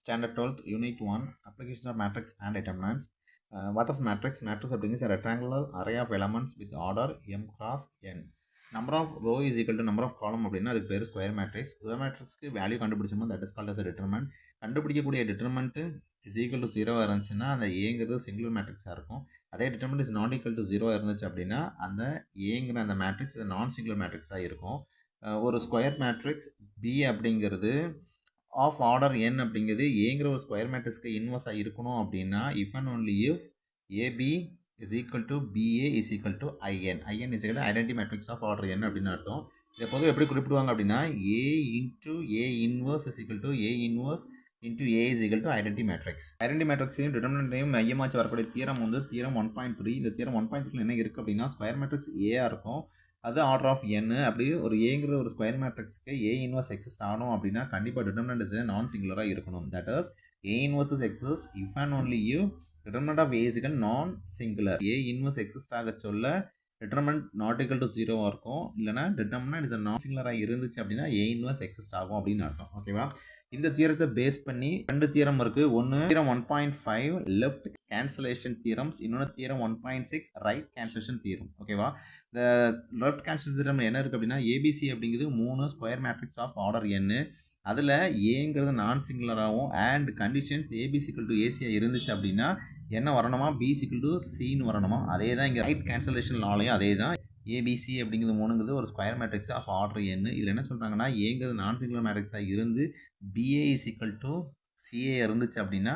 Standard 12th, Unit 1, Application of Matrix and Determinants. What is matrix? Matrix is a rectangular array of elements with order m cross n. Number of row is equal to number of column அப்படின்னா அதுக்கு பேர் square matrix. Square மேட்ரிக்ஸ்க்கு value கண்டுபிடிச்சோம்னா that is called as determinant. கண்டுபிடிக்கக்கூடிய determinant is equal to 0 இருந்துச்சுன்னா அந்த ஏங்கிறது singular மேட்ரிக்ஸாக இருக்கும். அதே determinant is not equal to 0 இருந்துச்சு அப்படின்னா அந்த ஏங்கிற அந்த மேட்ரிக்ஸ் நான் சிங்குலர் மேட்ரிக்ஸாக இருக்கும். ஒரு ஸ்கொயர் மேட்ரிக்ஸ் பி அப்படிங்கிறது ஆஃப் ஆர்டர் n அப்படிங்கிறது ஏங்கிற ஒரு ஸ்கொயர் மேட்ரிக்ஸ்க்கு இன்வர்ஸாக இருக்கணும் அப்படின்னா if and only if AB is equal to BA is equal to I N. I N is equal identity matrix of order n அப்படின்னு அர்த்தம். இதை பொதுவாக எப்படி குறிப்பிடுவாங்க அப்படின்னா A into A inverse is equal to A inverse into A is equal to identity matrix. Identity மேட்ரிக்ஸையும் டிட்டர்மினன்ட்டையும் மையமாச்சு வரக்கூடிய தியரம் வந்து தியரம் 1.3. இந்த தியரம் 1.3 என்ன இருக்குது அப்படின்னா ஸ்கொயர் மேட்ரிக்ஸ் ஏஆ இருக்கும், அது ஆர்டர் ஆஃப் n. அப்படி ஒரு ஏங்கிற ஒரு ஸ்கொயர் மேட்ரிக்ஸ்க்கு ஏ இன்வர்ஸ் எக்ஸிஸ்ட் ஆகணும் அப்படின்னா கண்டிப்பாக டிட்டர்மினன்ட் இஸ் நான் சிங்குலராக இருக்கணும். That is A inverse exist if and only you determinant of A is equal non singular. A inverse exist ஆக சொல்ல டிட்டர்மினன்ட் நாட் ஈக்குவல் டு 0 இருக்கும், இல்லைனா டிட்டர்மினன்ட் இஸ் நான் சிங்குலராக இருந்துச்சு அப்படின்னா ஏ இன்வர்ஸ் எக்ஸிஸ்ட் ஆகும் அப்படின்னு அர்த்தம். ஓகேவா? இந்த தியரத்தை பேஸ் பண்ணி ரெண்டு தியரம் இருக்குது. ஒன்று தியரம் 1.5 லெஃப்ட் கேன்சலேஷன் தியரம்ஸ், இன்னொன்று தியரம் 1.6 ரைட் கேன்சலேஷன் தியரம். ஓகேவா? இந்த லெஃப்ட் கேன்சலேஷன் தியரம் என்ன இருக்குது அப்படின்னா ஏபிசி அப்படிங்கிறது 3 square matrix of order n. அதில் ஏங்கிறது நான் சிங்குலராகவும் அண்ட் கண்டிஷன்ஸ் ஏபிசிக்கல் டு ஏசியாக இருந்துச்சு அப்படின்னா என்ன வரணுமா, பிசிக்கல் டு சின்னு வரணுமா. அதே தான் இங்கே ரைட் கேன்சலேஷன் லாலையும் அதே தான். ஏபிசி அப்படிங்கிறது 3ங்கிறது ஒரு square matrix of order n. இதில் என்ன சொல்கிறாங்கன்னா ஏங்கிறது நான் சிங்குலர் மேட்ரிக்ஸாக இருந்து BA is equal to CA இருந்துச்சு அப்படின்னா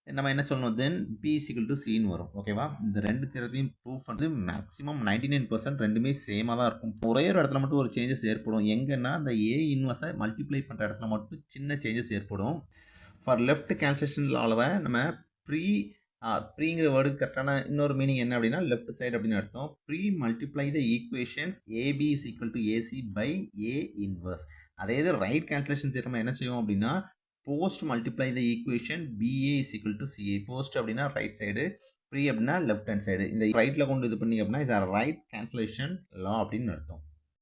நம்ம என்ன சொல்லணும், then B is equal to சின்னு வரும். ஓகேவா? இந்த ரெண்டு தியரத்தையும் ப்ரூவ் பண்ணுறது மேக்ஸிமம் 99% ரெண்டுமே சேமாக தான் இருக்கும். ஒரே ஒரு இடத்துல மட்டும் ஒரு சேஞ்சஸ் ஏற்படும். எங்கன்னா அந்த ஏ இன்வர்ஸை மல்டிப்ளை பண்ணுற இடத்துல மட்டும் சின்ன சேஞ்சஸ் ஏற்படும். ஃபார் லெஃப்ட் கேன்சலேஷன் லாவை நம்ம ப்ரீங்கிற வேர்டுக்கு கரெக்டான இன்னொரு மீனிங் என்ன அப்படின்னா லெஃப்ட் சைடு அப்படின்னு அர்த்தம். Pre multiply the equations AB is equal to AC by A inverse. அதே இது ரைட் கேன்சலேஷன் தியரம் என்ன செய்யும் அப்படின்னா post multiply the equation BA is equal to CA. Post அப்படின்னா ரைட் சைடு, ப்ரீ அப்படின்னா லெஃப்ட் ஹேண்ட் சைடு. இந்த ரைட்டில் கொண்டு இது பண்ணி அப்படின்னா இஸ் ரைட் கேன்சலேஷன் லா அப்படின்னு அர்த்தம்.